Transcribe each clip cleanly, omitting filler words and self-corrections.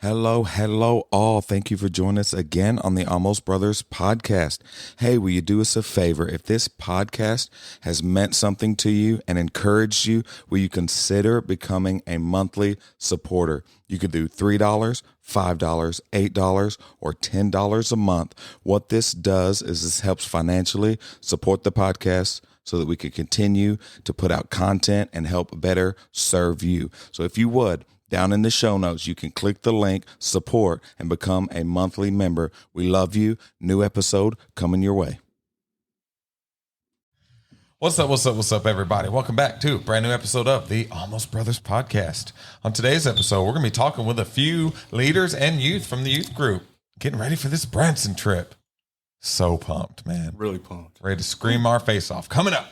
Hello, hello, all. Thank you for joining us again on the Almost Brothers podcast. Hey, will you do us a favor? If this podcast has meant something to you and encouraged you, will you consider becoming a monthly supporter? You could do $3, $5, $8, or $10 a month. What this does is this helps financially support the podcast so that we can continue to put out content and help better serve you. So if you would, down in the show notes, you can click the link, support, and become a monthly member. We love you. New episode coming your way. What's up, everybody? Welcome back to a brand new episode of the Almost Brothers podcast. On today's episode, we're going to be talking with a few leaders and youth from the youth group, getting ready for this Branson trip. So pumped, man. Really pumped. Ready to scream our face off. Coming up.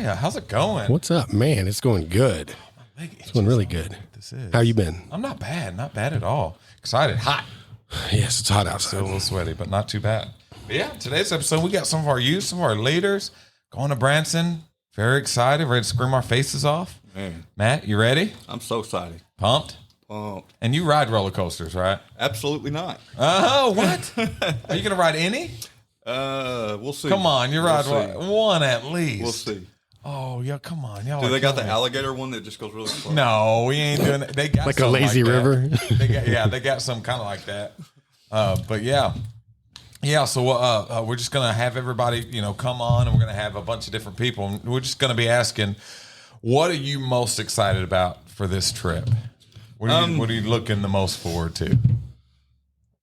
How's it going? What's up, man? It's going good. It's going really good. How you been? I'm not bad at all. Excited, hot. Yes, it's hot outside. Still a little sweaty, but not too bad. But yeah, today's episode, we got some of our youth, some of our leaders going to Branson. Very excited, ready to scream our faces off. Man. Matt, you ready? I'm so excited. Pumped? Pumped. And you ride roller coasters, right? Absolutely not. Oh, what? Are you going to ride any? We'll see. Come on, you ride one at least. We'll see. Oh, yeah, come on. Y'all Do they got the alligator one that just goes really slow? No, we ain't doing it. They got like a lazy river. They got some kind of like that. But yeah. So we're just gonna have everybody, come on, and we're gonna have a bunch of different people. And we're just gonna be asking, what are you most excited about for this trip? What are you looking the most forward to?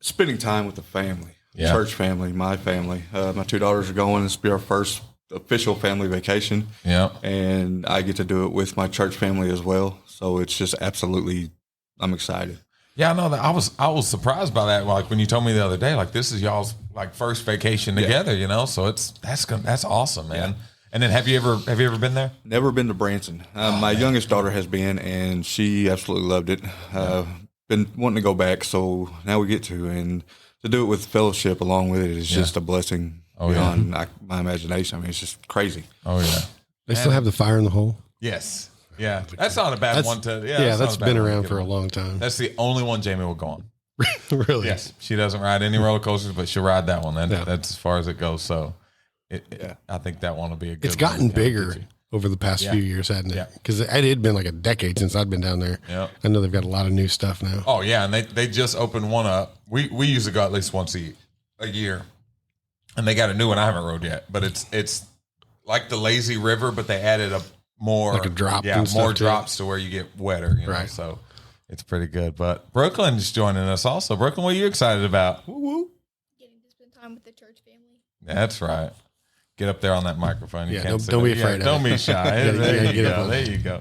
Spending time with the family, church family, my family. My two daughters are going. This will be our first official family vacation. Yeah. And I get to do it with my church family as well. So it's just absolutely, I'm excited. Yeah, I know that. I was surprised by that. Like when you told me the other day, like this is y'all's like first vacation together, So that's awesome, man. Yeah. And then have you ever been there? Never been to Branson. My youngest daughter has been, and she absolutely loved it. Been wanting to go back, so now we get to, and to do it with fellowship along with it is just a blessing. Beyond my imagination. I mean, it's just crazy. Oh, yeah. They still have the fire in the hole? Yes. Yeah. That's not a bad one to... Yeah, that's been around for a long time. That's the only one Jamie will go on. Really? Yes. She doesn't ride any roller coasters, but she'll ride that one. That's as far as it goes. So I think that one will be a good one. It's gotten bigger over the past few years, hasn't it? Because it had been like a decade since I'd been down there. Yeah. I know they've got a lot of new stuff now. Oh, yeah. And they just opened one up. We usually go at least once a year. And they got a new one I haven't rode yet, but it's like the lazy river, but they added a more like a drop, more drops to where you get wetter, right? So it's pretty good. But Brooklyn's joining us also. Brooklyn, what are you excited about? Woo-woo. Getting to spend time with the church family. That's right. Get up there on that microphone. You can't don't be afraid. Don't be shy. There you go.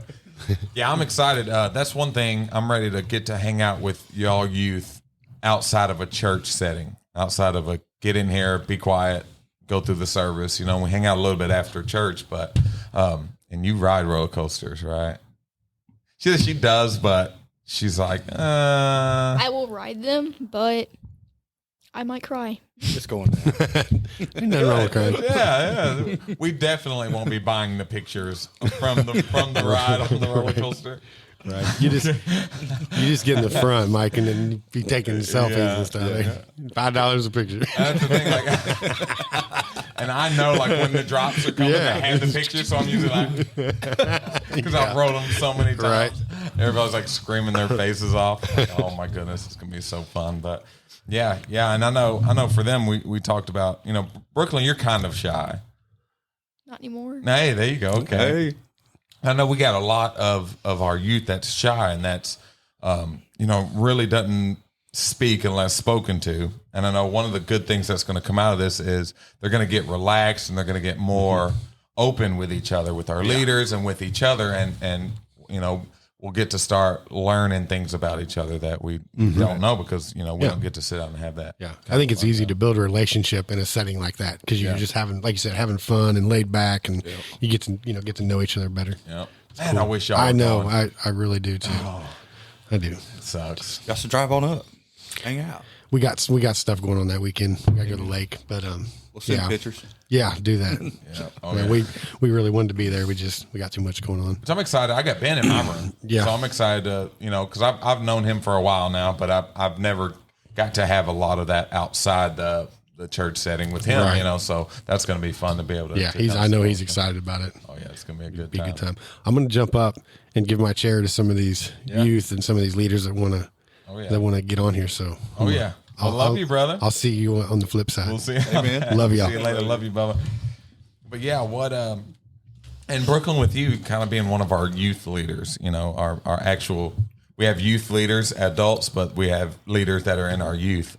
Yeah, I'm excited. That's one thing. I'm ready to get to hang out with y'all youth outside of a church setting, outside of a get in here, be quiet, go through the service. We hang out a little bit after church, but and you ride roller coasters, right? She does, but she's like, I will ride them, but I might cry. It's going down. Ain't nothing wrong with crying. Yeah. We definitely won't be buying the pictures from the ride on the roller coaster. Right. You just get in the front, Mike, and then be taking selfies and stuff. Yeah. $5 a picture. That's the thing. And I know, when the drops are coming, I have the picture, so I'm usually because I've rode them so many times. Right. Everybody's screaming their faces off. Oh my goodness, it's gonna be so fun. But yeah, and I know for them, we talked about, Brooklyn, you're kind of shy. Not anymore. Hey, there you go. Okay. Hey. I know we got a lot of our youth that's shy and that's, really doesn't speak unless spoken to. And I know one of the good things that's going to come out of this is they're going to get relaxed and they're going to get more open with each other, with our leaders and with each other. And we'll get to start learning things about each other that we don't know because, we don't get to sit down and have that. Yeah. I think it's easy to build a relationship in a setting like that because you're just having, like you said, having fun and laid back and you get to know each other better. Yep. Man, I wish y'all I were know. going. I really do too. I do. It sucks. Got to drive on up, hang out. We got stuff going on that weekend. We got to go to the lake, but We'll send pictures. Yeah, do that. Yeah. Oh, Man, yeah. we really wanted to be there. We got too much going on. So I'm excited. I got Ben in my room. Yeah. So I'm excited to, because I've known him for a while now, but I've never got to have a lot of that outside the church setting with him, Right. So that's going to be fun to be able to. Yeah, to I know explore. he's excited about it. Oh yeah, it's going to be a Be a good time. I'm going to jump up and give my chair to some of these youth and some of these leaders that want to get on here. So Oh yeah. I love you, brother. I'll see you on the flip side. We'll see. Amen. Love y'all. See you later. Love you, Bubba. But yeah, in Brooklyn with you kind of being one of our youth leaders, our actual, we have youth leaders, adults, but we have leaders that are in our youth.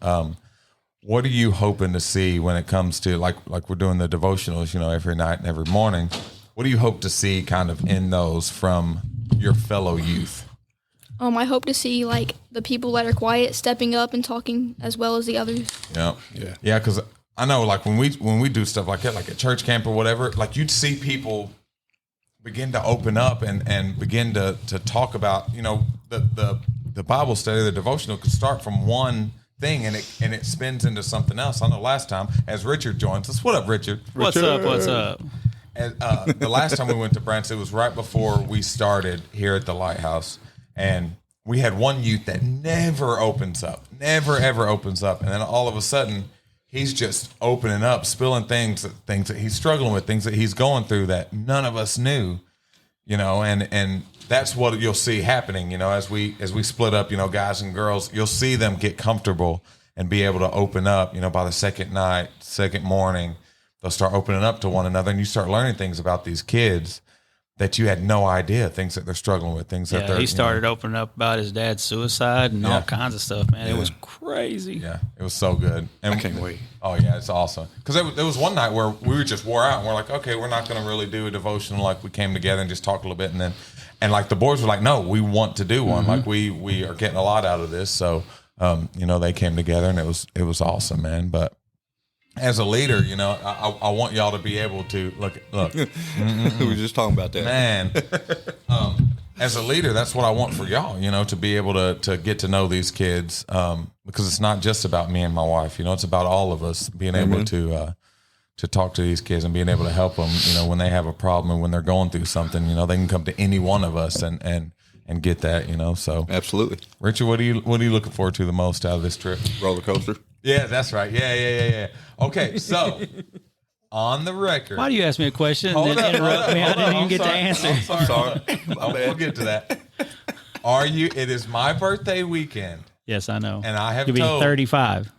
What are you hoping to see when it comes to like we're doing the devotionals, every night and every morning? What do you hope to see kind of in those from your fellow youth? I hope to see like the people that are quiet stepping up and talking as well as the others. Yeah. Because I know, like when we do stuff like that, like at church camp or whatever, like you'd see people begin to open up and begin to talk about, the Bible study, the devotional could start from one thing and it spins into something else. I know last time as Richard joins us. What up, Richard? What's up? And, the last time we went to Branson, it was right before we started here at the Lighthouse. And we had one youth that never ever opens up. And then all of a sudden, he's just opening up, spilling things that he's struggling with, things that he's going through that none of us knew, and that's what you'll see happening, as we split up, guys and girls, you'll see them get comfortable and be able to open up, by the second night, second morning, they'll start opening up to one another and you start learning things about these kids that you had no idea, things that they're struggling with, things that they're... he started opening up about his dad's suicide and all kinds of stuff, man. It was crazy. Yeah, it was so good. And I can't wait. Oh, yeah, it's awesome. Because there was one night where we were just wore out and we're like, okay, we're not going to really do a devotional. Like, we came together and just talked a little bit. And like the boys were like, no, we want to do one. Like, we are getting a lot out of this. So, they came together and it was awesome, man. But as a leader, I want y'all to be able to look. We were just talking about that. Man, as a leader, that's what I want for y'all, to be able to get to know these kids, because it's not just about me and my wife, it's about all of us being able to talk to these kids and being able to help them, when they have a problem and when they're going through something, they can come to any one of us and get that, so. Absolutely. Richard, what are you looking forward to the most out of this trip? Roller coaster. Yeah, that's right. Yeah. Okay, so on the record. Why do you ask me a question and Hold then up, interrupt me? I hold didn't up, even I'm get to sorry. answer. I'm sorry. We'll get to that. It is my birthday weekend. Yes, I know. And I have You'll be told- 35.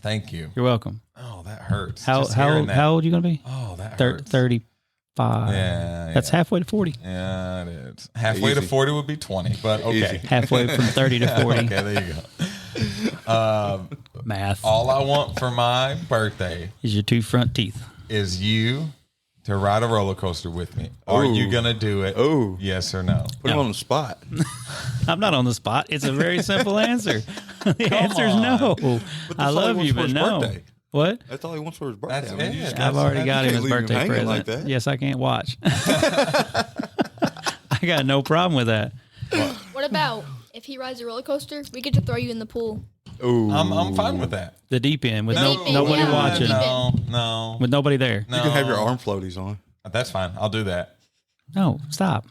Thank you. You're welcome. Oh, that hurts. How Just hearing that. old are you going to be? Oh, that Thir- hurts. 35. Yeah, That's halfway to 40. Yeah, it is. Halfway to Easy. 40 would be 20, but okay. Easy. Halfway from 30 to 40. Okay, there you go. Math All I want for my birthday is your two front teeth. is you to ride a roller coaster with me. Are Ooh. you going to do it? Ooh. Yes or no? Put him on the spot. I'm not on the spot. It's a very simple answer. The answer is no. But I that's all he love wants you, for but his no. birthday. What? That's all he wants for his birthday. That's I mean, it. you just I've gotta- already got him can't his leave him birthday hanging present. like that. Yes, I can't watch. I got no problem with that. What about if he rides a roller coaster? We get to throw you in the pool. Ooh. I'm fine with that. The deep end with The deep end, nobody yeah. watching, No. with nobody there. No. You can have your arm floaties on. That's fine. I'll do that. No, stop.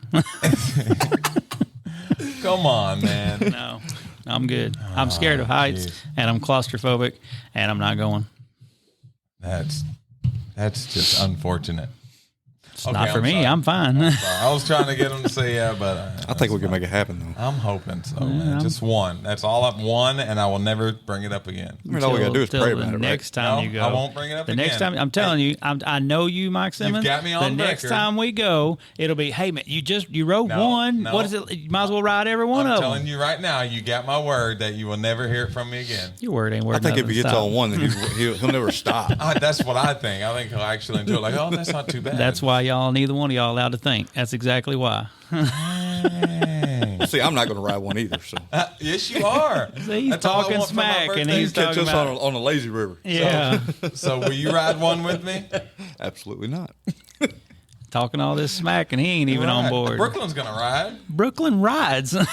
Come on, man. No, I'm good. I'm scared of heights geez. and I'm claustrophobic and I'm not going. That's just unfortunate. It's not for me. I'm fine. I was trying to get him to say yeah, but I think we can make it happen, though. I'm hoping so, man. Just one. That's all I've one, and I will never bring it up again. I mean, all we got to do is Till pray the about it, right? next time No, you go. I won't bring it up The again. next time, I'm telling you, I know you, Mike Simmons. got me on the next record. time we go, it'll be, hey man, you rode No, one. no. What is it? You might as well ride every one I'm of telling them. you right now, you got my word that you will never hear it from me again. Your word ain't worth I think if nothing. he gets Stop. on one, then he'll never stop. That's what I think. I think he'll actually enjoy it. Like, oh, that's not too bad. That's why y'all, neither one of y'all allowed to think. That's exactly why. Dang. See, I'm not going to ride one either. So Yes, you are. See, he's That's all I talking want for my smack, and birthday. he's catch talking us about on a lazy river. yeah, So will you ride one with me? Absolutely not. talking all this smack, and he ain't even on Right. board. Brooklyn's gonna ride. Brooklyn rides. No,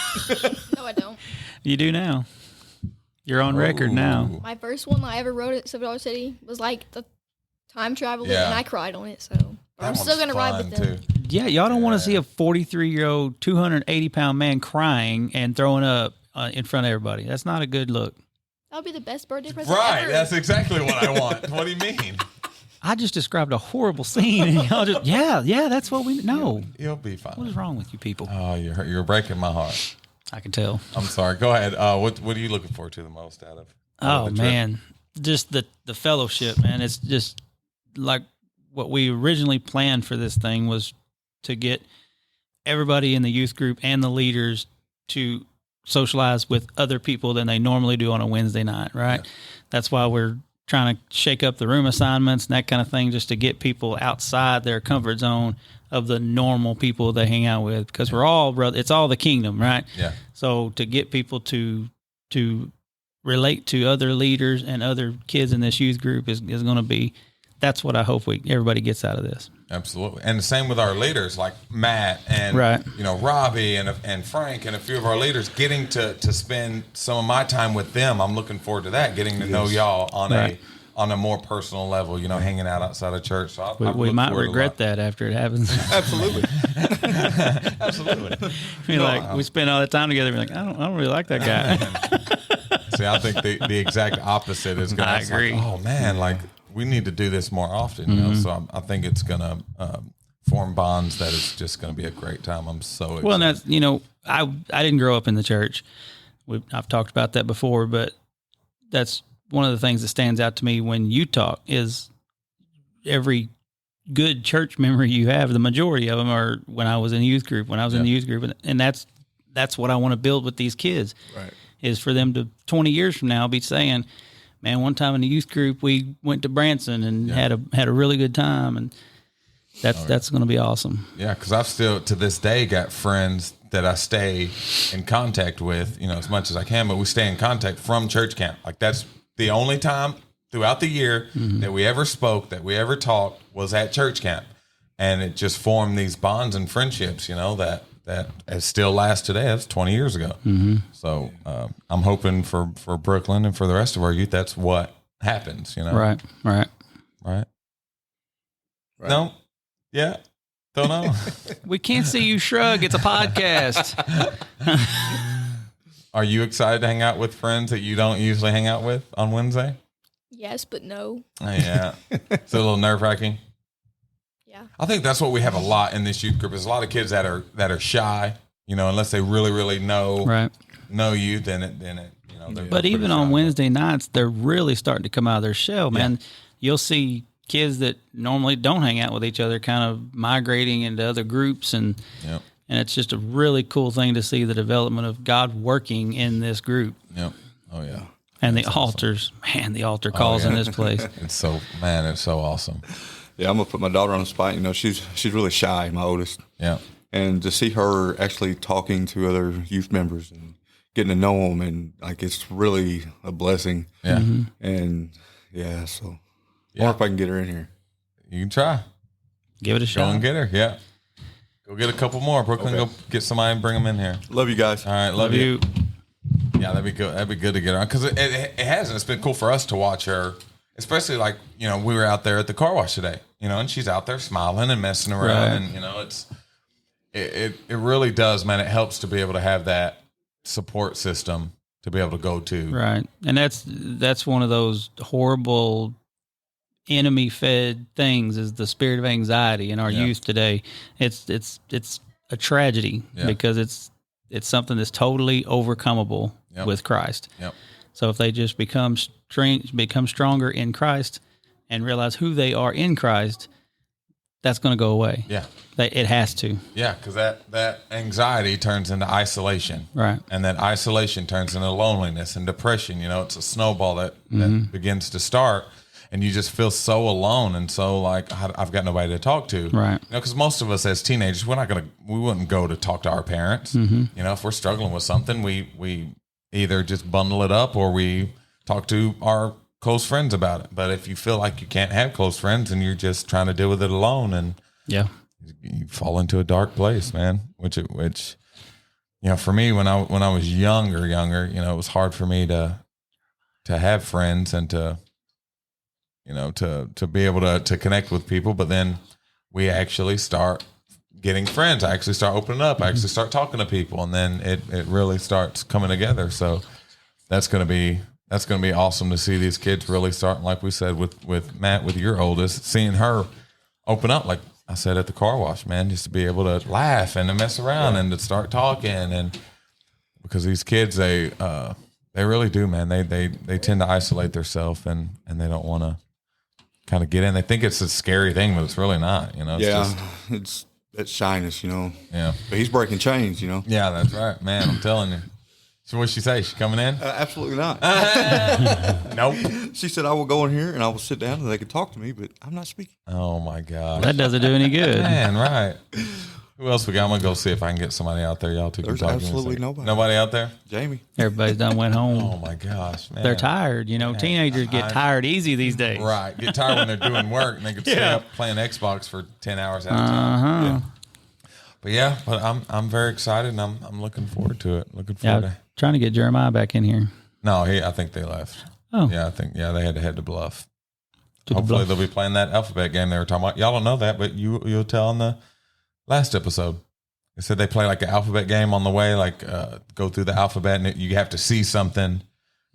I don't. You do now. You're on record now. Ooh. My first one I ever rode at Silver City was like the time traveler, Yeah. and I cried on it. So That I'm still one's gonna ride with fun, them. too. Yeah, y'all don't want to see a 43-year-old, 280-pound man crying and throwing up in front of everybody. That's not a good look. That'll be the best birthday present Right. ever. That's exactly what I want. What do you mean? I just described a horrible scene, and y'all just yeah, that's what we know. You'll be fine. What is wrong with you people? Oh, you're breaking my heart. I can tell. I'm sorry. Go ahead. What are you looking forward to the most out of Oh the trip? man, just the fellowship, man. It's just like what we originally planned for this thing was to get everybody in the youth group and the leaders to socialize with other people than they normally do on a Wednesday night, right? Yeah. That's why we're trying to shake up the room assignments and that kind of thing, just to get people outside their comfort zone of the normal people they hang out with, because we're all brother. It's all the kingdom, right? Yeah. So to get people to relate to other leaders and other kids in this youth group is going to be, that's what I hope everybody gets out of this. Absolutely. And the same with our leaders like Matt and Right. Robbie and Frank and a few of our leaders, getting to spend some of my time with them. I'm looking forward to that, getting to know y'all on Right. on a more personal level, hanging out outside of church. So We might regret that after it happens. Absolutely. Absolutely. We spend all the time together. We're like, I don't really like that guy. See, I think the exact opposite is going to I agree. oh man, like we need to do this more often, So I think it's going to form bonds that is just going to be a great time. I'm so excited. Well, and that's, I didn't grow up in the church. I've talked about that before, but that's one of the things that stands out to me when you talk is every good church memory you have, the majority of them are when I was in the youth group, and that's what I want to build with these kids. Right. Is for them to 20 years from now be saying, man, one time in the youth group we went to Branson and had a really good time, and that's going to be awesome. Yeah, because I've still to this day got friends that I stay in contact with, as much as I can, but we stay in contact from church camp. Like that's the only time throughout the year that we ever spoke, that we ever talked was at church camp. And it just formed these bonds and friendships, that has still last today. That's 20 years ago. So I'm hoping for Brooklyn and for the rest of our youth, that's what happens, Right. Right? No? Yeah? Don't know. We can't see you shrug. It's a podcast. Are you excited to hang out with friends that you don't usually hang out with on Wednesday? Yes, but no. Oh, yeah. It's a little nerve-wracking. Yeah. I think that's what we have a lot in this youth group is a lot of kids that are shy, unless they really, really know you, then it they're But pretty even shy. on Wednesday nights, they're really starting to come out of their shell, man. You'll see kids that normally don't hang out with each other kind of migrating into other groups, and it's just a really cool thing to see the development of God working in this group. Yep. Oh yeah. And the altars, man, the altar calls in this place. It's so awesome. Yeah, I'm gonna put my daughter on the spot. She's really shy, my oldest. Yeah. And to see her actually talking to other youth members and getting to know them, and like it's really a blessing. Yeah. And so I wonder if I can get her in here. You can try. Give it a Go shot. and get her. Yeah. Go get a couple more. Brooklyn, go get somebody and bring them in here. Love you guys. All right. Love you. Yeah, that'd be good. That'd be good to get her on because it hasn't. It's been cool for us to watch her, especially like we were out there at the car wash today, and she's out there smiling and messing around, and it really does, man. It helps to be able to have that support system to be able to go to. Right. And that's one of those horrible enemy-fed things is the spirit of anxiety in our youth today. It's a tragedy because it's something that's totally overcomable with Christ. Yep. So if they just become stronger in Christ and realize who they are in Christ, that's going to go away. Yeah. It has to. Yeah, because that anxiety turns into isolation. Right. And that isolation turns into loneliness and depression. It's a snowball that begins to start. and you just feel so alone and so like I've got nobody to talk to. Right. Because most of us as teenagers, we wouldn't go to talk to our parents. If we're struggling with something, we either just bundle it up or we talk to our close friends about it. But if you feel like you can't have close friends and you're just trying to deal with it alone, and you fall into a dark place, man, which for me, when I was younger, it was hard for me to have friends and to be able to connect with people. But then we actually start getting friends. I actually start opening up. I actually start talking to people, and then it really starts coming together. So that's going to be awesome to see these kids really starting, like we said, with Matt, with your oldest, seeing her open up, like I said at the car wash, man, just to be able to laugh and to mess around and to start talking. And because these kids, they really do, man. They tend to isolate themselves and they don't want to kind of get in. They think it's a scary thing, but it's really not, It's that shyness, Yeah. But he's breaking chains, Yeah, that's right, man. I'm telling you. So what'd she say? She coming in? Absolutely not. Nope. She said, I will go in here and I will sit down and they can talk to me, but I'm not speaking. Oh my God. That doesn't do any good. Man, right. Who else we got? I'm going to go see if I can get somebody out there. Y'all two can There's talk. absolutely nobody. Nobody out there? Jamie. Everybody's done went home. Oh my gosh, man. They're tired. Teenagers get tired easy these days. Right. Get tired when they're doing work and they can stay up playing Xbox for 10 hours at a time. But I'm very excited and I'm looking forward to it. Looking forward to trying to get Jeremiah back in here. No, I think they left. Oh. Yeah, they had to head to Bluff. Hopefully they'll be playing that alphabet game they were talking about. Y'all don't know that, but you'll tell on the last episode. They said they play like an alphabet game on the way, like go through the alphabet and you have to see something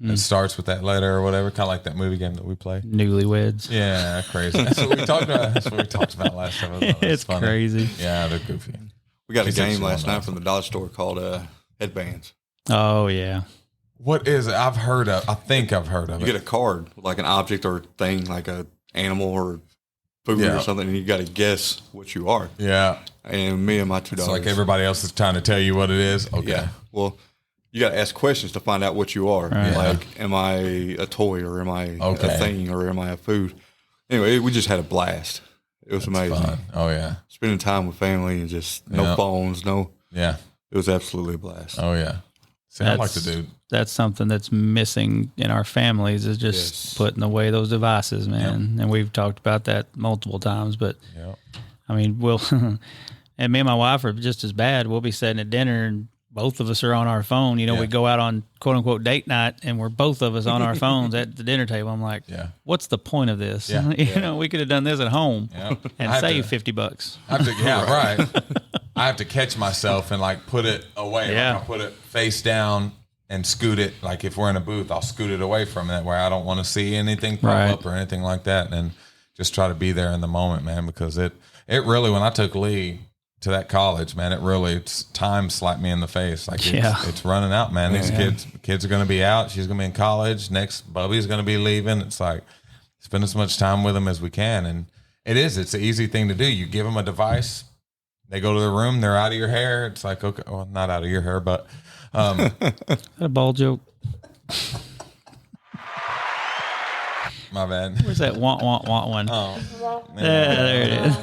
that starts with that letter or whatever, kind of like that movie game that we play. Newlyweds. Yeah, crazy. That's what we talked about. That's what we talked about last episode. It's funny. Crazy. Yeah, they're goofy. We got a game last night from the dollar store called Headbands. Oh, yeah. What is it? I think I've heard of it. You get a card, like an object or thing, like a animal or food or something, and you got to guess what you are. Yeah. And me and my two daughters. It's like everybody else is trying to tell you what it is. Okay. Yeah. Well, you got to ask questions to find out what you are. Right. Like, am I a toy or am I a thing or am I a food? Anyway, we just had a blast. It was amazing. Fun. Oh, yeah. Spending time with family and just no phones, no. Yeah. It was absolutely a blast. Oh, yeah. See, I'd like to do. That's something that's missing in our families is just putting away those devices, man. Yep. And we've talked about that multiple times, but I mean, and me and my wife are just as bad. We'll be sitting at dinner and both of us are on our phone. We go out on quote unquote date night and we're both of us on our phones at the dinner table. I'm like, what's the point of this? Yeah. We could have done this at home and save $50. Right. I have to catch myself and like put it away. Yeah. Like I'll put it face down and scoot it. Like if we're in a booth, I'll scoot it away from it where I don't want to see anything pop up or anything like that. And just try to be there in the moment, man, because it really, when I took Lee to that college, man, time slapped me in the face. Like it's running out, man. These kids are going to be out. She's going to be in college. Next, Bubby's going to be leaving. It's like spend as much time with them as we can. And it's an easy thing to do. You give them a device. They go to the room. They're out of your hair. It's like, okay, well, not out of your hair, but a ball joke. My bad. Where's that want one? Oh, there it is.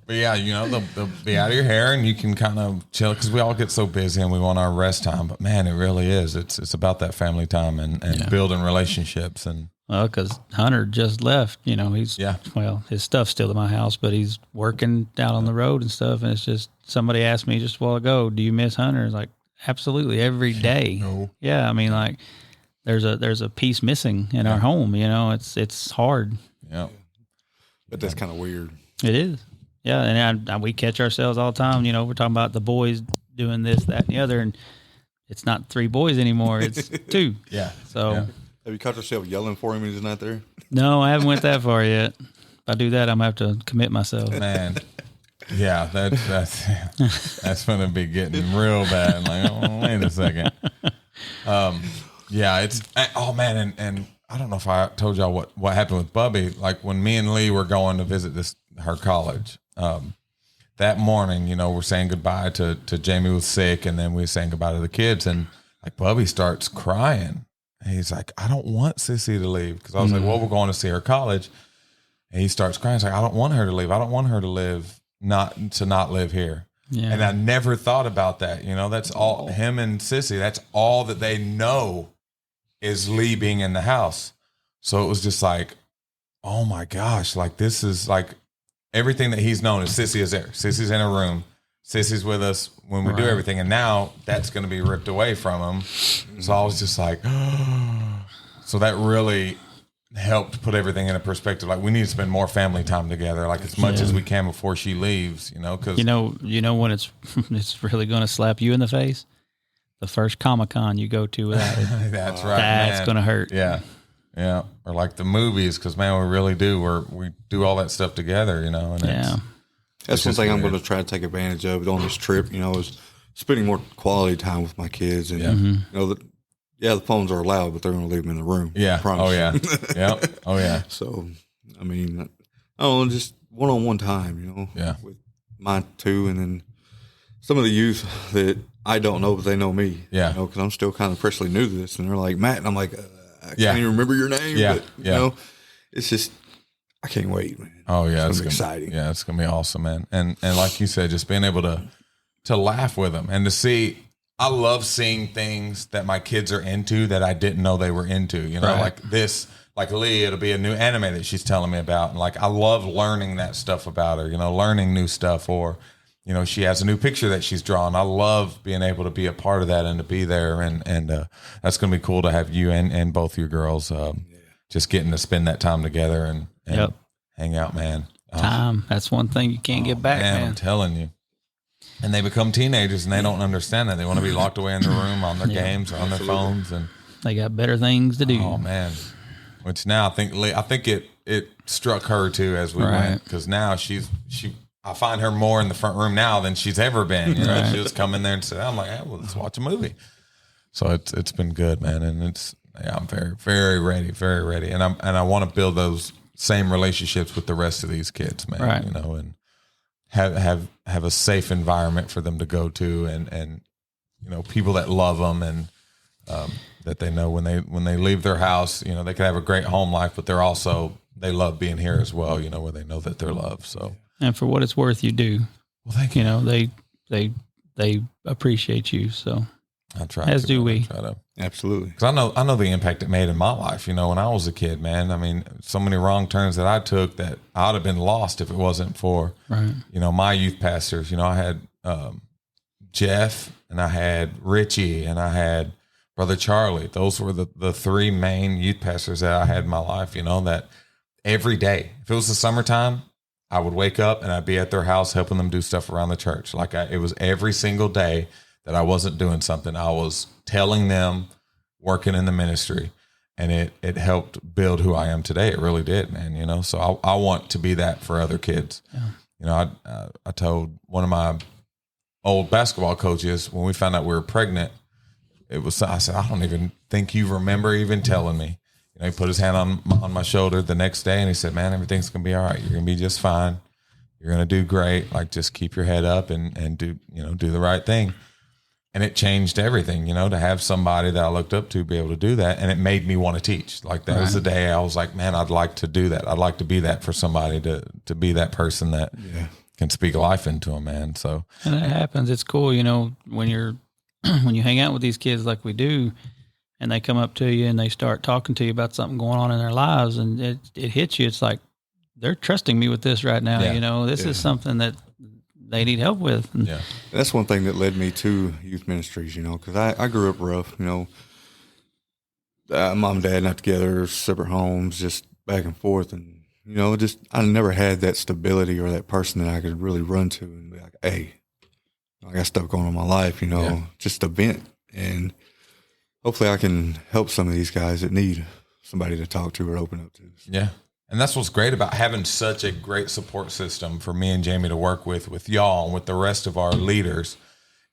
But yeah, they'll be out of your hair and you can kind of chill because we all get so busy and we want our rest time. But man, it really is. It's about that family time and building relationships. And well, because Hunter just left. His stuff's still at my house, but he's working out on the road and stuff. And it's just somebody asked me just a while ago, "Do you miss Hunter?" It's like absolutely every day. No. Yeah, I mean like. There's a piece missing in our home, it's hard. Yeah. But that's kind of weird. It is. Yeah. And we catch ourselves all the time. We're talking about the boys doing this, that, and the other. And it's not 3 boys anymore. It's 2. Yeah. So have you caught yourself yelling for him when he's not there? No, I haven't went that far yet. If I do that, I'm going to have to commit myself. Man. Yeah. That's going to be getting real bad. Like, wait a second. Yeah, and I don't know if I told y'all what happened with Bubby. Like when me and Lee were going to visit her college, that morning, we're saying goodbye to Jamie was sick, and then we were saying goodbye to the kids, and like Bubby starts crying, And he's like, I don't want Sissy to leave. Because I was like, well, we're going to see her college. And he starts crying. He's like, I don't want her to leave. I don't want her to not live here. Yeah. And I never thought about that. You know, that's all him and Sissy. That's all that they know is Lee being in the house. So it was just like, oh my gosh, like this is like everything that he's known is Sissy is there. Sissy's in a room. Sissy's with us when we do everything. And now that's going to be ripped away from him. So I was just like, so that really helped put everything in a perspective. Like we need to spend more family time together, like as much as we can before she leaves, you know, because you know when it's really going to slap you in the face, the first Comic-Con you go to without it. That's right. That's going to hurt. Yeah. Yeah. Or like the movies. Cause man, we really do, we do all that stuff together, you know, and that's one thing I'm going to try to take advantage of on this trip, you know, is spending more quality time with my kids. And, you know, the phones are allowed, but they're going to leave them in the room. Yeah. Oh, yeah. Yeah. Oh, yeah. So, I mean, I don't know, just one-on-one time, you know, with my two. And then some of the youth that I don't know, but they know me. Yeah. You know, because I'm still kind of freshly new to this. And they're like, Matt. And I'm like, I can't even remember your name. Yeah. But, you know, it's just, I can't wait, man. Oh yeah, it's gonna be exciting. Yeah, it's gonna be awesome, man. And like you said, just being able to laugh with them and to see. I love seeing things that my kids are into that I didn't know they were into. You know, like this, like Lee. It'll be a new anime that she's telling me about, and like I love learning that stuff about her. You know, learning new stuff, or you know, she has a new picture that she's drawn. I love being able to be a part of that and to be there, and that's gonna be cool to have you and both your girls. Just getting to spend that time together and hang out, man. Time. That's one thing you can't get back, man. I'm telling you. And they become teenagers and they don't understand that. They want to be locked away in their room on their games or on their phones, and they got better things to do. Oh man. Which now I think it struck her too as we went, because now I find her more in the front room now than she's ever been. You know, she'll just come in there and sit. I'm like, hey, well, let's watch a movie. So it's been good, man, and I'm very, very ready, and I want to build those same relationships with the rest of these kids, man. Right. You know, and have a safe environment for them to go to, and you know, people that love them, and that they know when they leave their house, you know, they can have a great home life, but they love being here as well. You know, where they know that they're loved. So, and for what it's worth, you do. Well, thank you. You know, they appreciate you. So. I try. As do we. Absolutely. Because I know the impact it made in my life. You know, when I was a kid, man. I mean, so many wrong turns that I took that I'd have been lost if it wasn't for, you know, my youth pastors. You know, I had Jeff, and I had Richie, and I had Brother Charlie. Those were the three main youth pastors that I had in my life. You know, that every day, if it was the summertime, I would wake up and I'd be at their house helping them do stuff around the church. Like it was every single day that I wasn't doing something. I was telling them, working in the ministry, and it helped build who I am today. It really did, man. You know, so I want to be that for other kids. Yeah. You know, I told one of my old basketball coaches when we found out we were pregnant, I said, I don't even think you remember even telling me. You know, he put his hand on my shoulder the next day and he said, man, everything's going to be all right. You're going to be just fine. You're going to do great. Like, just keep your head up and do the right thing. And it changed everything, you know, to have somebody that I looked up to be able to do that. And it made me want to teach. Like, that was the day I was like, man, I'd like to do that. I'd like to be that for somebody, to be that person that can speak life into them, man. So, and that happens. It's cool, you know, when you hang out with these kids like we do, and they come up to you and they start talking to you about something going on in their lives, and it hits you. It's like, they're trusting me with this right now. You know, this is something that they need help with. And that's one thing that led me to youth ministries, you know, because I grew up rough, you know, mom and dad not together, separate homes, just back and forth. And, you know, just, I never had that stability or that person that I could really run to and be like, hey, I got stuff going on in my life, you know, just a vent. And hopefully I can help some of these guys that need somebody to talk to or open up to. Yeah. And that's what's great about having such a great support system for me and Jamie to work with y'all and with the rest of our leaders,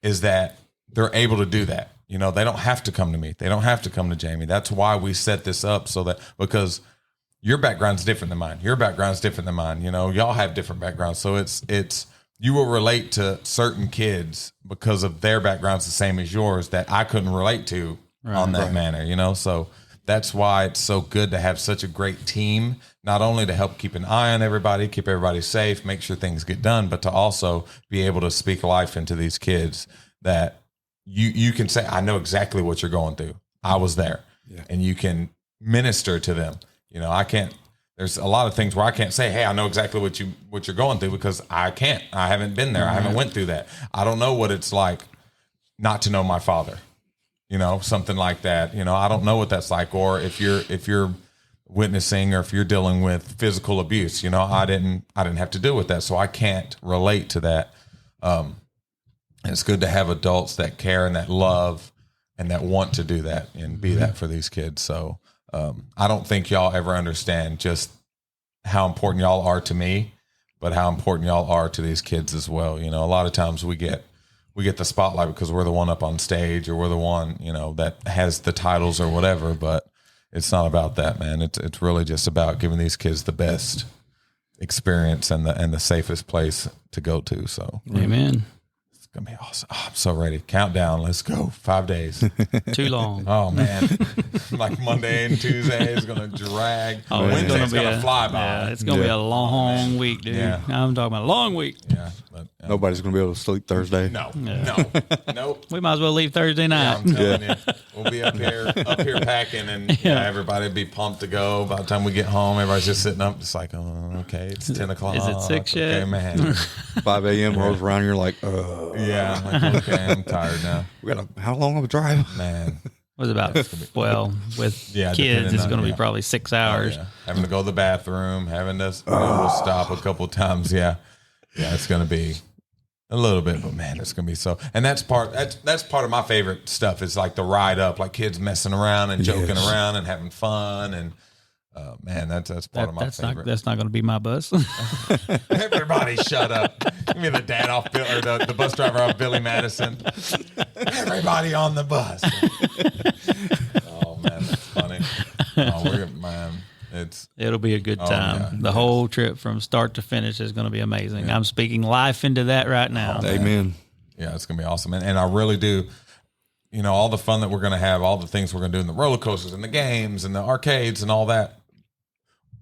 is that they're able to do that. You know, they don't have to come to me. They don't have to come to Jamie. That's why we set this up, so that, because your background's different than mine. Your background's different than mine. You know, y'all have different backgrounds. So it's you will relate to certain kids because of their backgrounds the same as yours that I couldn't relate to on that manner, you know? So that's why it's so good to have such a great team, not only to help keep an eye on everybody, keep everybody safe, make sure things get done, but to also be able to speak life into these kids that you can say, I know exactly what you're going through. I was there. Yeah. And you can minister to them. You know, there's a lot of things where I can't say, hey, I know exactly what you're going through, because I can't. I haven't been there. I haven't went through that. I don't know what it's like not to know my father. You know, something like that. You know, I don't know what that's like. Or if you're witnessing, or if you're dealing with physical abuse, you know, I didn't have to deal with that, so I can't relate to that. It's good to have adults that care and that love and that want to do that and be that for these kids. So I don't think y'all ever understand just how important y'all are to me, but how important y'all are to these kids as well. You know, a lot of times we get the spotlight because we're the one up on stage, or we're the one, you know, that has the titles or whatever, but it's not about that, man. It's really just about giving these kids the best experience and the safest place to go to. So amen. It's going to be awesome. Oh, I'm so ready. Countdown. Let's go. 5 days. Too long. Oh man. Like Monday and Tuesday is going to drag. Oh, Wednesday's going to fly by. Yeah, it's going to be a long week, dude. Yeah. I'm talking about a long week. Yeah. Nobody's going to be able to sleep Thursday. No. Nope. We might as well leave Thursday night. I'm telling you, we'll be up here packing, and everybody will be pumped to go. By the time we get home, everybody's just sitting up, just like, oh, okay, it's 10 o'clock. Is it 6 yet? Okay, man. 5 a.m. rolls around, you're like, Yeah, like, okay, I'm tired now. How long of a drive? Man. Was about, well, with kids, it's going to be probably 6 hours. Oh, yeah. Having to go to the bathroom, having to we'll stop a couple of times. Yeah, it's going to be a little bit, but man, it's going to be so. And that's part of my favorite stuff, is like the ride up, like kids messing around and joking around and having fun. And man, that's part of my favorite. That's not going to be my bus. Everybody shut up. Give me the dad off or the bus driver off Billy Madison. Everybody on the bus. Oh man, that's funny. It'll be a good time. Yeah. The whole trip from start to finish is going to be amazing. Yeah. I'm speaking life into that right now. Amen. Yeah, it's going to be awesome. And I really do, you know, all the fun that we're going to have, all the things we're going to do in the roller coasters and the games and the arcades and all that.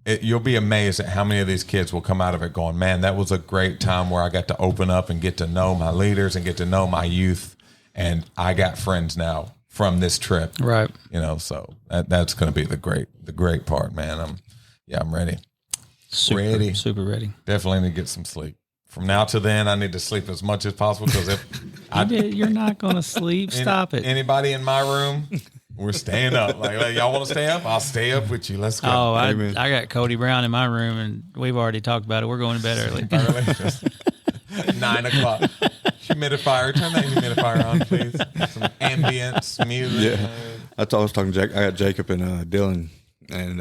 You'll be amazed at how many of these kids will come out of it going, man, that was a great time where I got to open up and get to know my leaders and get to know my youth. And I got friends now from this trip. Right. You know, so that's going to be the great part, man. I'm ready. Super ready. Definitely need to get some sleep. From now to then, I need to sleep as much as possible, because if you're not going to sleep, stop it. Anybody in my room, we're staying up. Like y'all want to stay up? I'll stay up with you. Let's go. Oh, I got Cody Brown in my room, and we've already talked about it. We're going to bed early. 9 o'clock. Humidifier. Turn that humidifier on, please. Some ambience music. Yeah. I was talking to Jack. I got Jacob and Dylan, and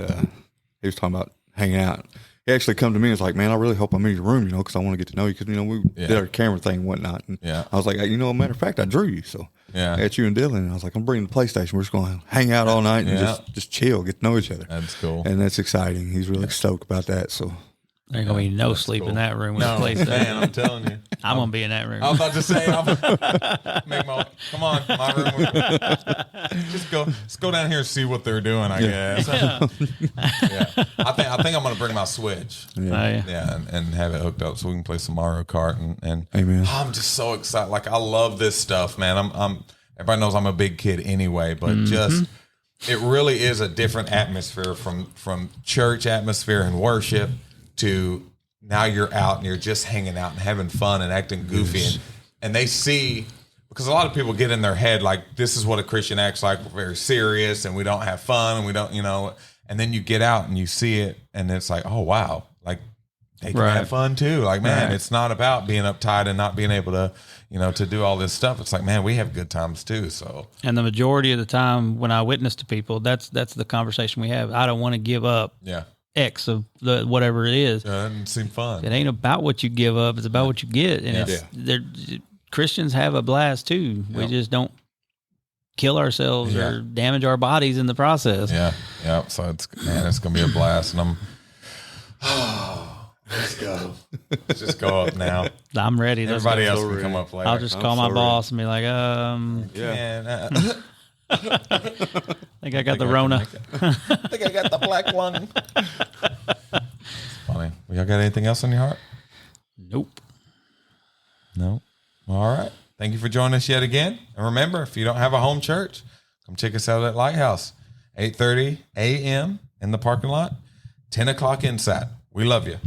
he was talking about hanging out. He actually come to me and was like, man, I really hope I'm in your room, you know, because I want to get to know you, because, you know, we did our camera thing and whatnot. And I was like, you know, a matter of fact, I drew you. So I got you and Dylan, and I was like, I'm bringing the PlayStation. We're just going to hang out all night and just chill, get to know each other. That's cool. And that's exciting. He's really stoked about that. So there ain't going to be no sleep in that room with the PlayStation. Man, I'm telling you. I'm going to be in that room. I was about to say, come on, my room. Just go down here and see what they're doing, I guess. Yeah. I think I'm going to bring my Switch. Yeah. And have it hooked up so we can play some Mario Kart. And Amen. I'm just so excited. Like, I love this stuff, man. Everybody knows I'm a big kid anyway, but it really is a different atmosphere from church atmosphere and worship to now you're out and you're just hanging out and having fun and acting goofy. And they see, because a lot of people get in their head like, this is what a Christian acts like. We're very serious and we don't have fun and we don't, you know, and then you get out and you see it and it's like, oh, wow. Like, they can have fun too. Like, man, it's not about being uptight and not being able to, you know, to do all this stuff. It's like, man, we have good times too. So, and the majority of the time when I witness to people, that's the conversation we have. I don't want to give up X of the whatever it is. It doesn't seem fun. It ain't about what you give up; it's about what you get. And Christians have a blast too. We just don't kill ourselves or damage our bodies in the process. Yeah. So it's gonna be a blast, and let's go. Let's just go up now. I'm ready. Everybody else can come up later. I'll just call my boss and be like, I think I got the Rona. I think I got the black lung. Funny. Well, y'all got anything else on your heart? Nope. No. All right. Thank you for joining us yet again. And remember, if you don't have a home church, come check us out at Lighthouse. 8:30 a.m. in the parking lot, 10 o'clock inside. We love you.